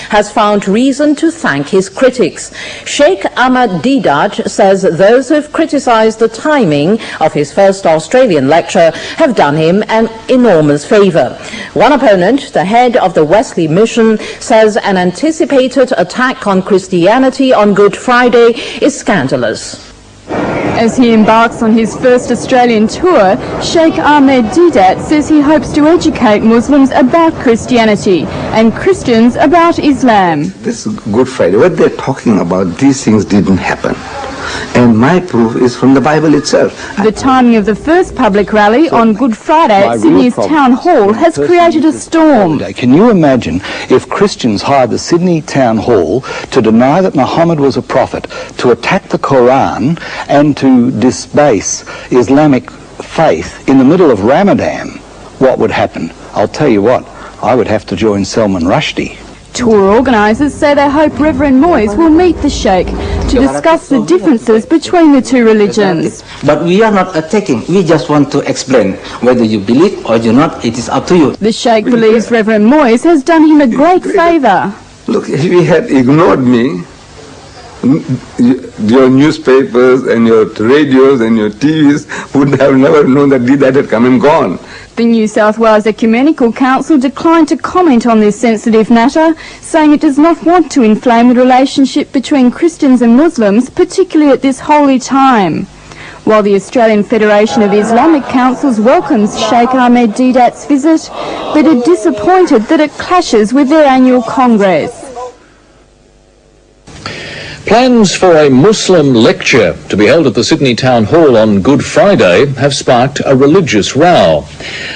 has found reason to thank his critics. Sheikh Deidat says those who have criticised the timing of his first Australian lecture have done him an enormous favour. One opponent, the head of the Wesley Mission, says an anticipated attack on Christianity on Good Friday is scandalous. As he embarks on his first Australian tour, Sheikh Deidat says he hopes to educate Muslims about Christianity and Christians about Islam. This Good Friday, what they're talking about, these things didn't happen. And my proof is from the Bible itself. The timing of the first public rally on Good Friday at Sydney's Town Hall has created a storm. Can you imagine if Christians hired the Sydney Town Hall to deny that Muhammad was a prophet, to attack the Quran and to disbase Islamic faith in the middle of Ramadan? What would happen? I'll tell you what, I would have to join Salman Rushdie. Tour organisers say they hope Reverend Moyes will meet the Sheikh to discuss the differences between the two religions. But we are not attacking, we just want to explain. Whether you believe or you not, it is up to you. The Sheikh believes Reverend Moyes has done him a great favour. Look, if he had ignored me, your newspapers and your radios and your TVs would have never known that Deidat had come and gone. The New South Wales Ecumenical Council declined to comment on this sensitive matter, saying it does not want to inflame the relationship between Christians and Muslims, particularly at this holy time. While the Australian Federation of Islamic Councils welcomes Sheikh Deidat's visit, but are disappointed that it clashes with their annual Congress. Plans for a Muslim lecture to be held at the Sydney Town Hall on Good Friday have sparked a religious row.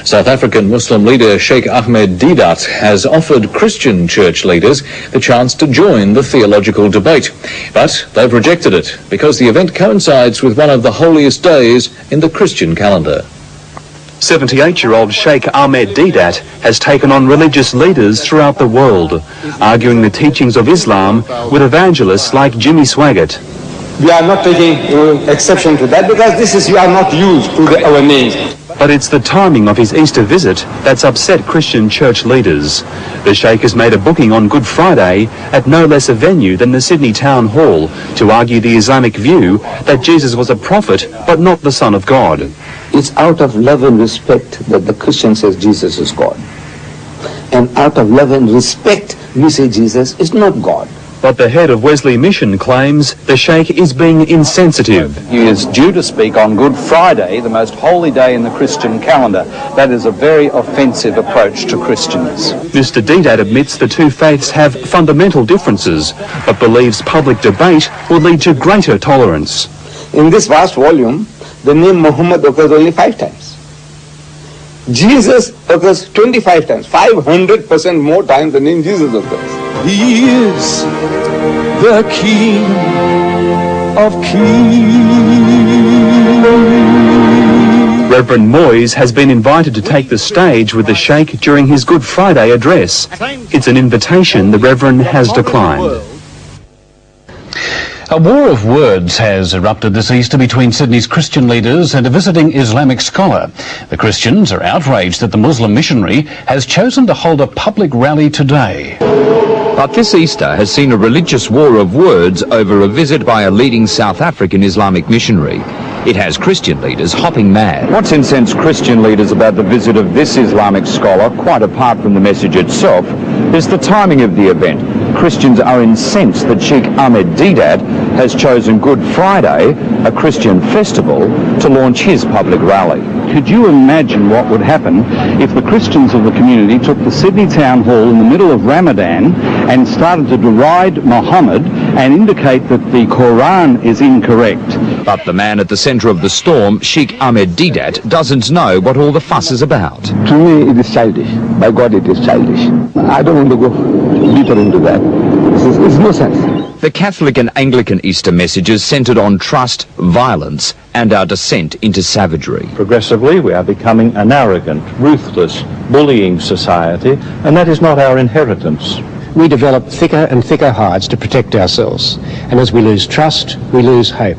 South African Muslim leader Sheikh Deidat has offered Christian church leaders the chance to join the theological debate, but they've rejected it because the event coincides with one of the holiest days in the Christian calendar. 78-year-old Sheikh Deidat has taken on religious leaders throughout the world, arguing the teachings of Islam with evangelists like Jimmy Swaggart. We are not taking exception to that because this is, you are not used to our names. But it's the timing of his Easter visit that's upset Christian church leaders. The Sheikh has made a booking on Good Friday at no less a venue than the Sydney Town Hall to argue the Islamic view that Jesus was a prophet but not the Son of God. It's out of love and respect that the Christian says Jesus is God. And out of love and respect, we say Jesus is not God. But the head of Wesley Mission claims the Sheikh is being insensitive. He is due to speak on Good Friday, the most holy day in the Christian calendar. That is a very offensive approach to Christians. Mr. Deidat admits the two faiths have fundamental differences, but believes public debate will lead to greater tolerance. In this vast volume, the name Muhammad occurs only 5 times. Jesus occurs 25 times, 500% more times the name Jesus occurs. He is the King of Kings. Reverend Moyes has been invited to take the stage with the Sheikh during his Good Friday address. It's an invitation the Reverend has declined. A war of words has erupted this Easter between Sydney's Christian leaders and a visiting Islamic scholar. The Christians are outraged that the Muslim missionary has chosen to hold a public rally today. But this Easter has seen a religious war of words over a visit by a leading South African Islamic missionary. It has Christian leaders hopping mad. What's incensed Christian leaders about the visit of this Islamic scholar, quite apart from the message itself, is the timing of the event. Christians are incensed that Sheikh Deidat has chosen Good Friday, a Christian festival, to launch his public rally. Could you imagine what would happen if the Christians of the community took the Sydney Town Hall in the middle of Ramadan and started to deride Muhammad and indicate that the Quran is incorrect? But the man at the centre of the storm, Sheikh Deidat, doesn't know what all the fuss is about. To me, it is childish. By God, it is childish. I don't want to go deeper into that. It's no sense. The Catholic and Anglican Easter messages centred on trust, violence, and our descent into savagery. Progressively, we are becoming an arrogant, ruthless, bullying society, and that is not our inheritance. We develop thicker and thicker hides to protect ourselves, and as we lose trust, we lose hope.